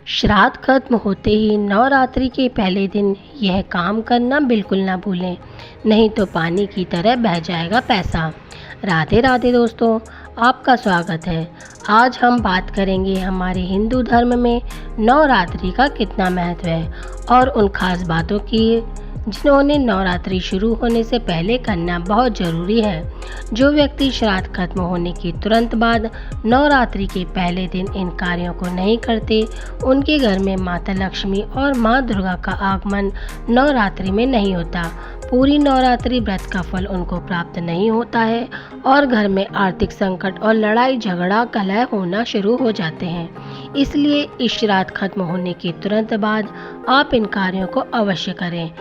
श्राद्ध खत्म होते ही नवरात्रि के पहले दिन यह काम करना बिल्कुल ना भूलें, नहीं तो पानी की तरह बह जाएगा पैसा। राधे राधे दोस्तों, आपका स्वागत है। आज हम बात करेंगे हमारे हिंदू धर्म में नवरात्रि का कितना महत्व है और उन खास बातों की जिन्होंने नवरात्रि शुरू होने से पहले करना बहुत ज़रूरी है। जो व्यक्ति श्राद्ध खत्म होने के तुरंत बाद नवरात्रि के पहले दिन इन कार्यों को नहीं करते, उनके घर में माता लक्ष्मी और माँ दुर्गा का आगमन नवरात्रि में नहीं होता। पूरी नवरात्रि व्रत का फल उनको प्राप्त नहीं होता है और घर में आर्थिक संकट और लड़ाई झगड़ा कलह होना शुरू हो जाते हैं। इसलिए इस श्राद्ध खत्म होने के तुरंत बाद आप इन कार्यों को अवश्य करें।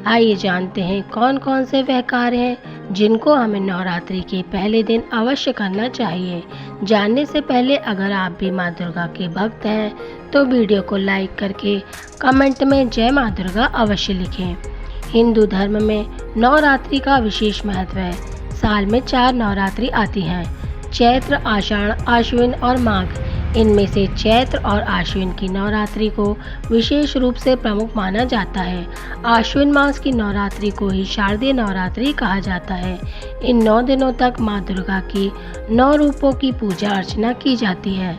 आइए जानते हैं कौन कौन से वह कार्य हैं जिनको हमें नवरात्रि के पहले दिन अवश्य करना चाहिए। जानने से पहले अगर आप भी माँ दुर्गा के भक्त हैं तो वीडियो को लाइक करके कमेंट में जय माँ दुर्गा अवश्य लिखें। हिंदू धर्म में नवरात्रि का विशेष महत्व है। साल में 4 नवरात्रि आती हैं, चैत्र, आषाढ़, आश्विन और माघ। इनमें से चैत्र और आश्विन की नवरात्रि को विशेष रूप से प्रमुख माना जाता है। आश्विन मास की नवरात्रि को ही शारदीय नवरात्रि कहा जाता है। इन 9 दिनों तक माँ दुर्गा की 9 रूपों की पूजा अर्चना की जाती है।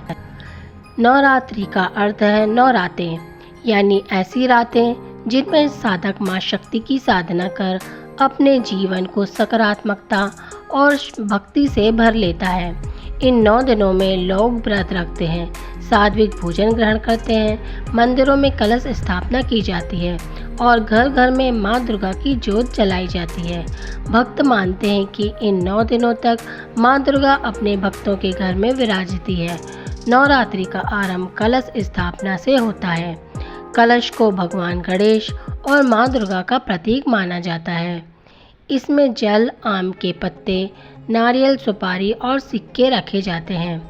नवरात्रि का अर्थ है 9 रातें, यानी ऐसी रातें जिनमें साधक माँ शक्ति की साधना कर अपने जीवन को सकारात्मकता और भक्ति से भर लेता है। इन 9 दिनों में लोग व्रत रखते हैं, सात्विक भोजन ग्रहण करते हैं, मंदिरों में कलश स्थापना की जाती है और घर घर में माँ दुर्गा की जोत जलाई जाती है। भक्त मानते हैं कि इन 9 दिनों तक माँ दुर्गा अपने भक्तों के घर में विराजती है। नवरात्रि का आरंभ कलश स्थापना से होता है। कलश को भगवान गणेश और माँ दुर्गा का प्रतीक माना जाता है। इसमें जल, आम के पत्ते, नारियल, सुपारी और सिक्के रखे जाते हैं।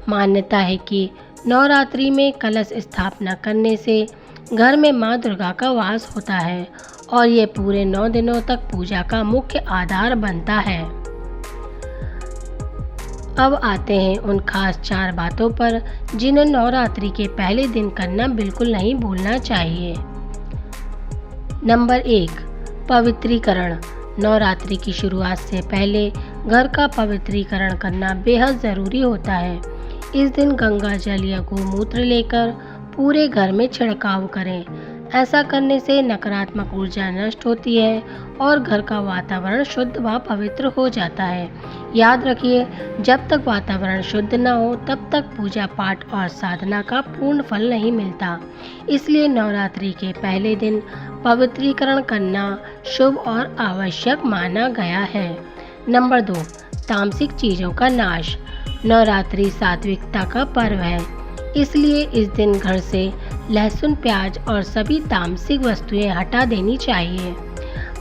मान्यता है कि नवरात्रि में कलश स्थापना करने से घर में माँ दुर्गा का वास होता है और ये पूरे 9 दिनों तक पूजा का मुख्य आधार बनता है। अब आते हैं उन खास 4 बातों पर जिन्हें नवरात्रि के पहले दिन करना बिल्कुल नहीं भूलना चाहिए। नंबर 1, पवित्रीकरण। नवरात्रि की शुरुआत से पहले घर का पवित्रीकरण करना बेहद ज़रूरी होता है। इस दिन गंगा जल या गोमूत्र लेकर पूरे घर में छिड़काव करें। ऐसा करने से नकारात्मक ऊर्जा नष्ट होती है और घर का वातावरण शुद्ध व पवित्र हो जाता है। याद रखिए, जब तक वातावरण शुद्ध न हो तब तक पूजा पाठ और साधना का पूर्ण फल नहीं मिलता। इसलिए नवरात्रि के पहले दिन पवित्रीकरण करना शुभ और आवश्यक माना गया है। नंबर 2, तामसिक चीज़ों का नाश। नवरात्रि सात्विकता का पर्व है, इसलिए इस दिन घर से लहसुन, प्याज और सभी तामसिक वस्तुएं हटा देनी चाहिए।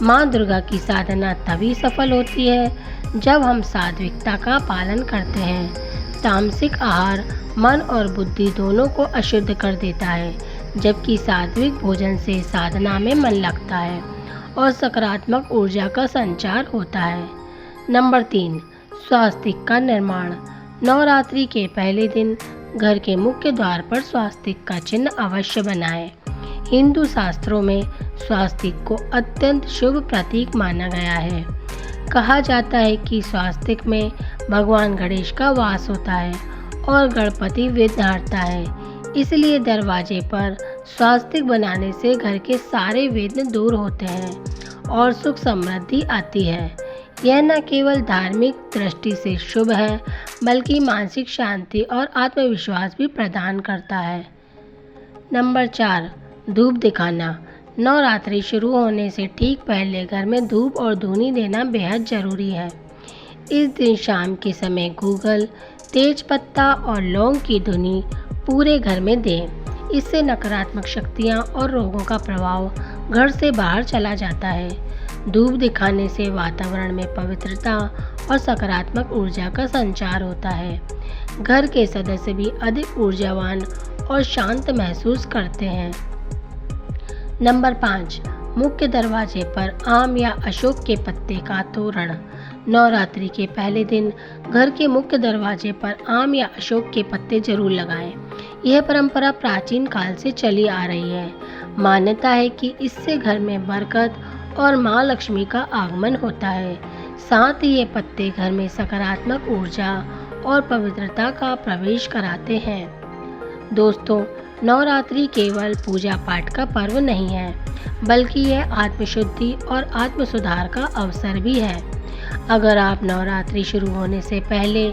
माँ दुर्गा की साधना तभी सफल होती है जब हम सात्विकता का पालन करते हैं। तामसिक आहार मन और बुद्धि दोनों को अशुद्ध कर देता है, जबकि सात्विक भोजन से साधना में मन लगता है और सकारात्मक ऊर्जा का संचार होता है। नंबर 3, स्वास्तिक का निर्माण। नवरात्रि के पहले दिन घर के मुख्य द्वार पर स्वास्तिक का चिन्ह अवश्य बनाएं। हिंदू शास्त्रों में स्वास्तिक को अत्यंत शुभ प्रतीक माना गया है। कहा जाता है कि स्वास्तिक में भगवान गणेश का वास होता है और गणपति विघ्नहर्ता है। इसलिए दरवाजे पर स्वास्तिक बनाने से घर के सारे विघ्न दूर होते हैं और सुख समृद्धि आती है। यह न केवल धार्मिक दृष्टि से शुभ है, बल्कि मानसिक शांति और आत्मविश्वास भी प्रदान करता है। नंबर 4, धूप दिखाना। नवरात्रि शुरू होने से ठीक पहले घर में धूप और धूनी देना बेहद ज़रूरी है। इस दिन शाम के समय गूगल, तेज पत्ता और लौंग की धुनी पूरे घर में दें। इससे नकारात्मक शक्तियाँ और रोगों का प्रभाव घर से बाहर चला जाता है। धूप दिखाने से वातावरण में पवित्रता और सकारात्मक ऊर्जा का संचार होता है। घर के सदस्य भी अधिक ऊर्जावान और शांत महसूस करते हैं। नंबर 5, मुख्य दरवाजे पर आम या अशोक के पत्ते का तोरण। नवरात्रि के पहले दिन घर के मुख्य दरवाजे पर आम या अशोक के पत्ते जरूर लगाएं। यह परंपरा प्राचीन काल से चली आ रही है। मान्यता है कि इससे घर में बरकत और माँ लक्ष्मी का आगमन होता है। साथ ही ये पत्ते घर में सकारात्मक ऊर्जा और पवित्रता का प्रवेश कराते हैं। दोस्तों, नवरात्रि केवल पूजा पाठ का पर्व नहीं है, बल्कि यह आत्मशुद्धि और आत्म सुधार का अवसर भी है। अगर आप नवरात्रि शुरू होने से पहले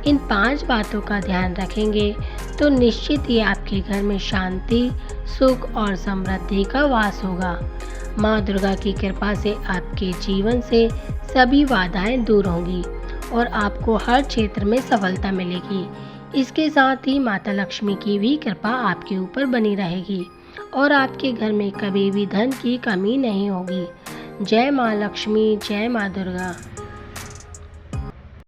इन 5 बातों का ध्यान रखेंगे तो निश्चित ही आपके घर में शांति, सुख और समृद्धि का वास होगा। माँ दुर्गा की कृपा से आपके जीवन से सभी बाधाएं दूर होंगी और आपको हर क्षेत्र में सफलता मिलेगी। इसके साथ ही माता लक्ष्मी की भी कृपा आपके ऊपर बनी रहेगी और आपके घर में कभी भी धन की कमी नहीं होगी। जय माँ लक्ष्मी, जय माँ दुर्गा।